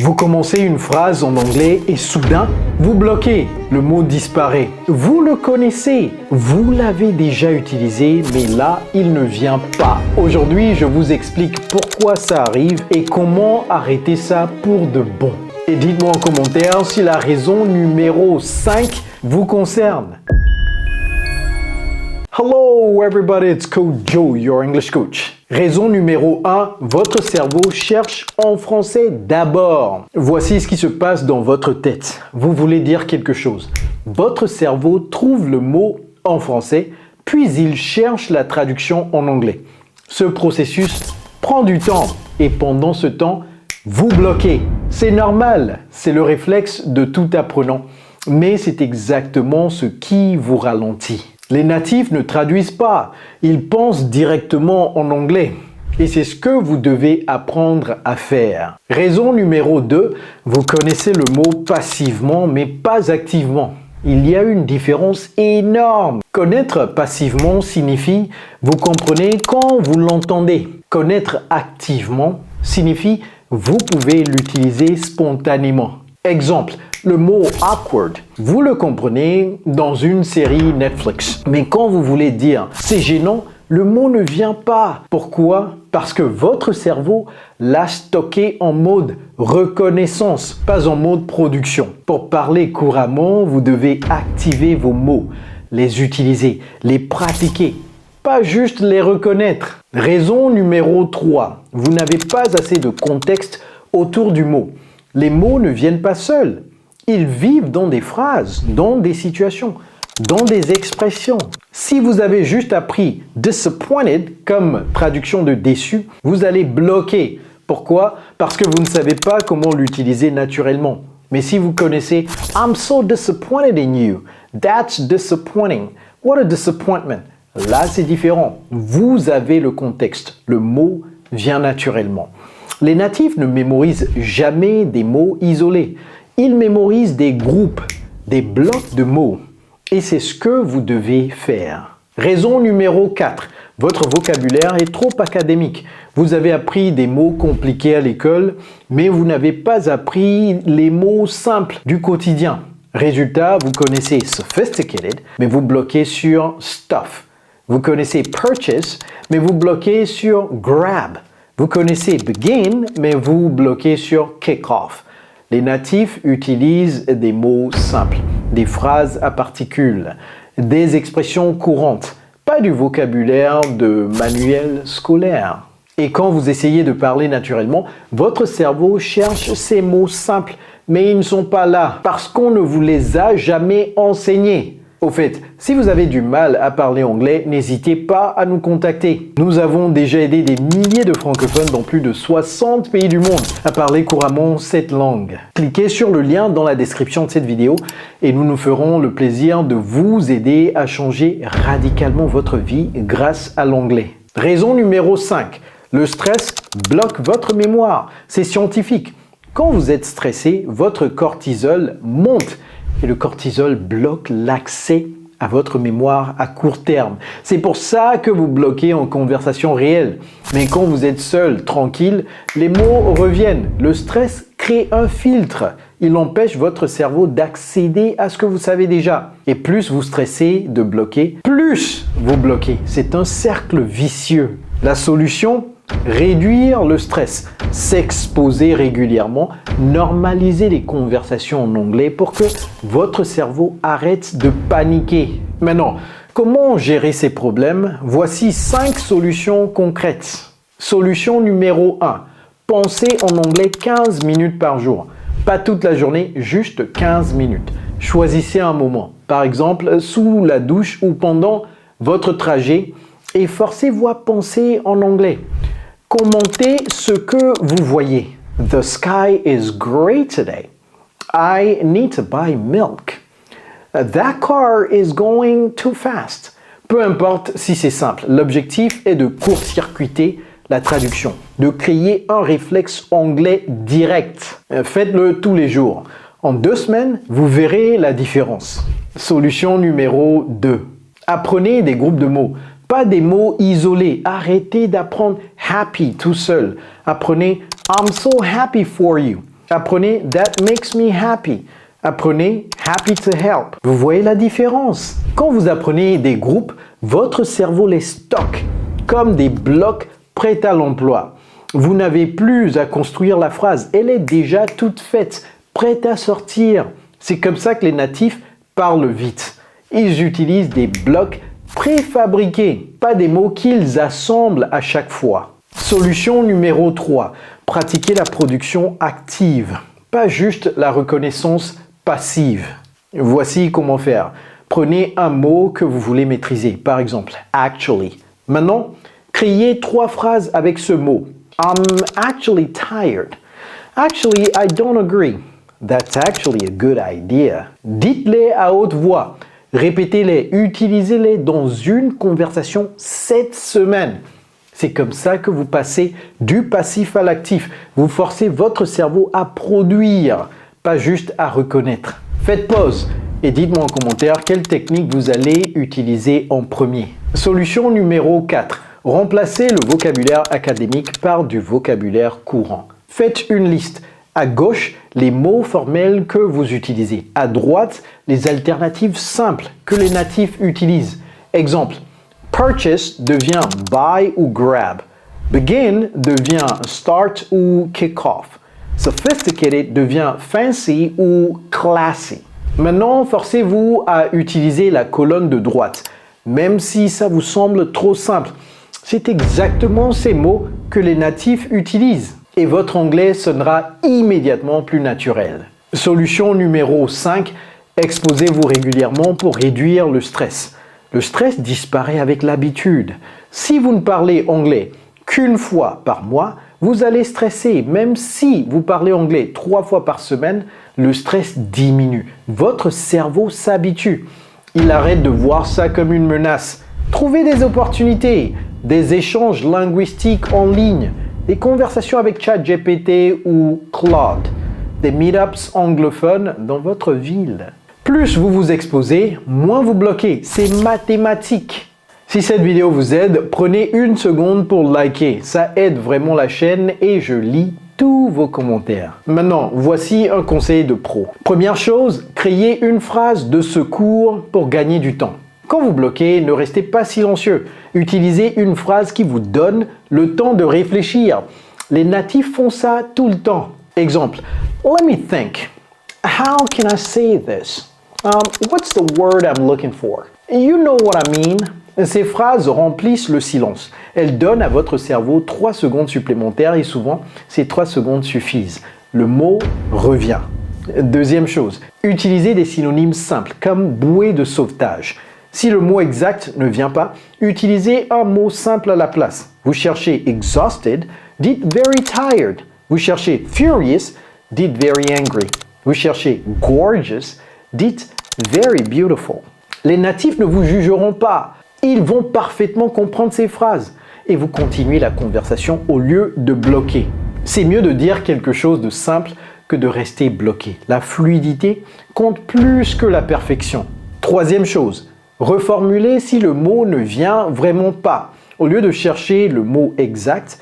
Vous commencez une phrase en anglais et soudain, vous bloquez. Le mot disparaît. Vous le connaissez. Vous l'avez déjà utilisé, mais là, il ne vient pas. Aujourd'hui, je vous explique pourquoi ça arrive et comment arrêter ça pour de bon. Et dites-moi en commentaire si la raison numéro 5 vous concerne. Hello everybody, it's Coach Joe, your English coach. Raison numéro 1, votre cerveau cherche en français d'abord. Voici ce qui se passe dans votre tête. Vous voulez dire quelque chose. Votre cerveau trouve le mot en français, puis il cherche la traduction en anglais. Ce processus prend du temps et pendant ce temps, vous bloquez. C'est normal, c'est le réflexe de tout apprenant, mais c'est exactement ce qui vous ralentit. Les natifs ne traduisent pas, ils pensent directement en anglais. Et c'est ce que vous devez apprendre à faire. Raison numéro 2, vous connaissez le mot passivement mais pas activement. Il y a une différence énorme. Connaître passivement signifie vous comprenez quand vous l'entendez. Connaître activement signifie vous pouvez l'utiliser spontanément. Exemple, le mot awkward, vous le comprenez dans une série Netflix. Mais quand vous voulez dire c'est gênant, le mot ne vient pas. Pourquoi? Parce que votre cerveau l'a stocké en mode reconnaissance, pas en mode production. Pour parler couramment, vous devez activer vos mots, les utiliser, les pratiquer, pas juste les reconnaître. Raison numéro 3, vous n'avez pas assez de contexte autour du mot. Les mots ne viennent pas seuls. Ils vivent dans des phrases, dans des situations, dans des expressions. Si vous avez juste appris disappointed comme traduction de déçu, vous allez bloquer. Pourquoi? Parce que vous ne savez pas comment l'utiliser naturellement. Mais si vous connaissez I'm so disappointed in you, that's disappointing, what a disappointment. Là, c'est différent. Vous avez le contexte. Le mot vient naturellement. Les natifs ne mémorisent jamais des mots isolés. Ils mémorisent des groupes, des blocs de mots. Et c'est ce que vous devez faire. Raison numéro 4. Votre vocabulaire est trop académique. Vous avez appris des mots compliqués à l'école, mais vous n'avez pas appris les mots simples du quotidien. Résultat, vous connaissez sophisticated, mais vous bloquez sur stuff. Vous connaissez purchase, mais vous bloquez sur grab. Vous connaissez begin, mais vous bloquez sur kick-off. Les natifs utilisent des mots simples, des phrases à particules, des expressions courantes, pas du vocabulaire de manuel scolaire. Et quand vous essayez de parler naturellement, votre cerveau cherche ces mots simples, mais ils ne sont pas là parce qu'on ne vous les a jamais enseignés. Au fait, si vous avez du mal à parler anglais, n'hésitez pas à nous contacter. Nous avons déjà aidé des milliers de francophones dans plus de 60 pays du monde à parler couramment cette langue. Cliquez sur le lien dans la description de cette vidéo et nous nous ferons le plaisir de vous aider à changer radicalement votre vie grâce à l'anglais. Raison numéro 5. Le stress bloque votre mémoire. C'est scientifique. Quand vous êtes stressé, votre cortisol monte. Et le cortisol bloque l'accès à votre mémoire à court terme. C'est pour ça que vous bloquez en conversation réelle. Mais quand vous êtes seul, tranquille, les mots reviennent. Le stress crée un filtre. Il empêche votre cerveau d'accéder à ce que vous savez déjà. Et plus vous stressez de bloquer, plus vous bloquez. C'est un cercle vicieux. La solution? Réduire le stress, s'exposer régulièrement, normaliser les conversations en anglais pour que votre cerveau arrête de paniquer. Maintenant, comment gérer ces problèmes? Voici 5 solutions concrètes. Solution numéro 1. Pensez en anglais 15 minutes par jour. Pas toute la journée, juste 15 minutes. Choisissez un moment, par exemple sous la douche ou pendant votre trajet, et forcez-vous à penser en anglais. Commentez ce que vous voyez. The sky is gray today. I need to buy milk. That car is going too fast. Peu importe si c'est simple, l'objectif est de court-circuiter la traduction, de créer un réflexe anglais direct. Faites-le tous les jours. En 2 semaines, vous verrez la différence. Solution numéro 2. Apprenez des groupes de mots. Pas des mots isolés. Arrêtez d'apprendre happy tout seul. Apprenez I'm so happy for you. Apprenez that makes me happy. Apprenez happy to help. Vous voyez la différence? Quand vous apprenez des groupes, votre cerveau les stocke comme des blocs prêts à l'emploi. Vous n'avez plus à construire la phrase, elle est déjà toute faite, prête à sortir. C'est comme ça que les natifs parlent vite. Ils utilisent des blocs préfabriqués, pas des mots qu'ils assemblent à chaque fois. Solution numéro 3. Pratiquez la production active, pas juste la reconnaissance passive. Voici comment faire. Prenez un mot que vous voulez maîtriser, par exemple, actually. Maintenant, créez 3 phrases avec ce mot. I'm actually tired. Actually, I don't agree. That's actually a good idea. Dites-les à haute voix. Répétez-les, utilisez-les dans une conversation cette semaine. C'est comme ça que vous passez du passif à l'actif. Vous forcez votre cerveau à produire, pas juste à reconnaître. Faites pause et dites-moi en commentaire quelle technique vous allez utiliser en premier. Solution numéro 4. Remplacez le vocabulaire académique par du vocabulaire courant. Faites une liste. À gauche, les mots formels que vous utilisez. À droite, les alternatives simples que les natifs utilisent. Exemple, purchase devient buy ou grab. Begin devient start ou kick off. Sophisticated devient fancy ou classy. Maintenant, forcez-vous à utiliser la colonne de droite. Même si ça vous semble trop simple, c'est exactement ces mots que les natifs utilisent. Et votre anglais sonnera immédiatement plus naturel. Solution numéro 5, exposez-vous régulièrement pour réduire le stress. Le stress disparaît avec l'habitude. Si vous ne parlez anglais qu'une fois par mois, vous allez stresser. Même si vous parlez anglais 3 fois par semaine, le stress diminue. Votre cerveau s'habitue. Il arrête de voir ça comme une menace. Trouvez des opportunités, des échanges linguistiques en ligne, des conversations avec ChatGPT ou Claude, des meetups anglophones dans votre ville. Plus vous vous exposez, moins vous bloquez. C'est mathématique. Si cette vidéo vous aide, prenez une seconde pour liker. Ça aide vraiment la chaîne et je lis tous vos commentaires. Maintenant, voici un conseil de pro. Première chose, créez une phrase de secours pour gagner du temps. Quand vous bloquez, ne restez pas silencieux. Utilisez une phrase qui vous donne le temps de réfléchir. Les natifs font ça tout le temps. Exemple, let me think. How can I say this? What's the word I'm looking for? You know what I mean? Ces phrases remplissent le silence. Elles donnent à votre cerveau 3 secondes supplémentaires et souvent, ces 3 secondes suffisent. Le mot revient. Deuxième chose, utilisez des synonymes simples comme bouée de sauvetage. Si le mot exact ne vient pas, utilisez un mot simple à la place. Vous cherchez exhausted, dites very tired. Vous cherchez furious, dites very angry. Vous cherchez gorgeous, dites very beautiful. Les natifs ne vous jugeront pas. Ils vont parfaitement comprendre ces phrases et vous continuez la conversation au lieu de bloquer. C'est mieux de dire quelque chose de simple que de rester bloqué. La fluidité compte plus que la perfection. Troisième chose, reformulez si le mot ne vient vraiment pas. Au lieu de chercher le mot exact,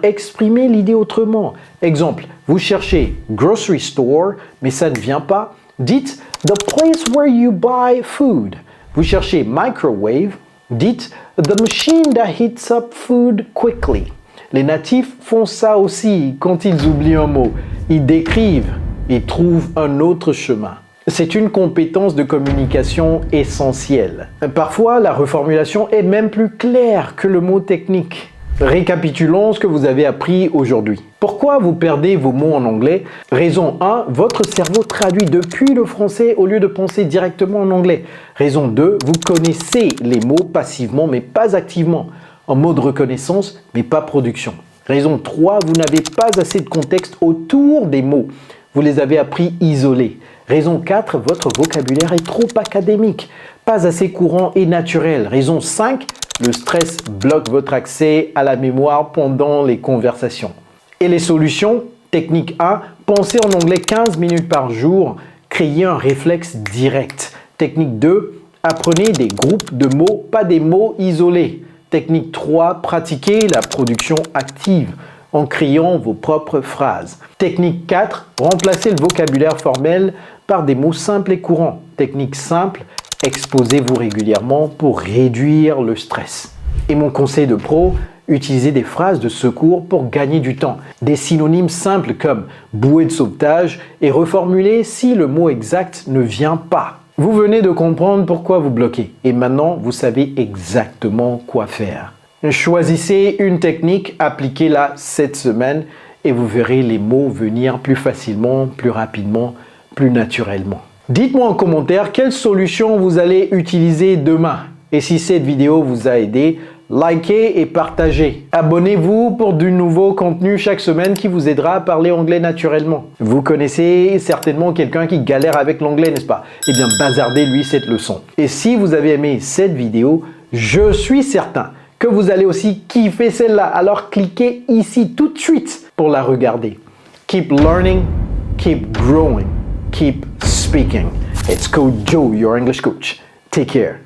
exprimez l'idée autrement. Exemple, vous cherchez grocery store, mais ça ne vient pas. Dites the place where you buy food. Vous cherchez microwave, dites the machine that heats up food quickly. Les natifs font ça aussi quand ils oublient un mot. Ils décrivent et trouvent un autre chemin. C'est une compétence de communication essentielle. Parfois, la reformulation est même plus claire que le mot technique. Récapitulons ce que vous avez appris aujourd'hui. Pourquoi vous perdez vos mots en anglais? Raison 1, votre cerveau traduit depuis le français au lieu de penser directement en anglais. Raison 2, vous connaissez les mots passivement mais pas activement, en mode reconnaissance mais pas production. Raison 3, vous n'avez pas assez de contexte autour des mots. Vous les avez appris isolés. Raison 4, votre vocabulaire est trop académique, pas assez courant et naturel. Raison 5, le stress bloque votre accès à la mémoire pendant les conversations. Et les solutions? Technique 1, pensez en anglais 15 minutes par jour, créez un réflexe direct. Technique 2, apprenez des groupes de mots, pas des mots isolés. Technique 3, pratiquez la production active. en créant vos propres phrases. Technique 4, remplacez le vocabulaire formel par des mots simples et courants. Technique simple, exposez-vous régulièrement pour réduire le stress. Et mon conseil de pro, utilisez des phrases de secours pour gagner du temps. Des synonymes simples comme bouée de sauvetage et reformulez si le mot exact ne vient pas. Vous venez de comprendre pourquoi vous bloquez et maintenant vous savez exactement quoi faire. Choisissez une technique, appliquez-la cette semaine et vous verrez les mots venir plus facilement, plus rapidement, plus naturellement. Dites-moi en commentaire quelle solution vous allez utiliser demain. Et si cette vidéo vous a aidé, likez et partagez. Abonnez-vous pour du nouveau contenu chaque semaine qui vous aidera à parler anglais naturellement. Vous connaissez certainement quelqu'un qui galère avec l'anglais, n'est-ce pas? Eh bien, bazardez-lui cette leçon. Et si vous avez aimé cette vidéo, je suis certain que vous allez aussi kiffer celle-là. Alors cliquez ici tout de suite pour la regarder. Keep learning, keep growing, keep speaking. It's Coach Joe, your English coach. Take care.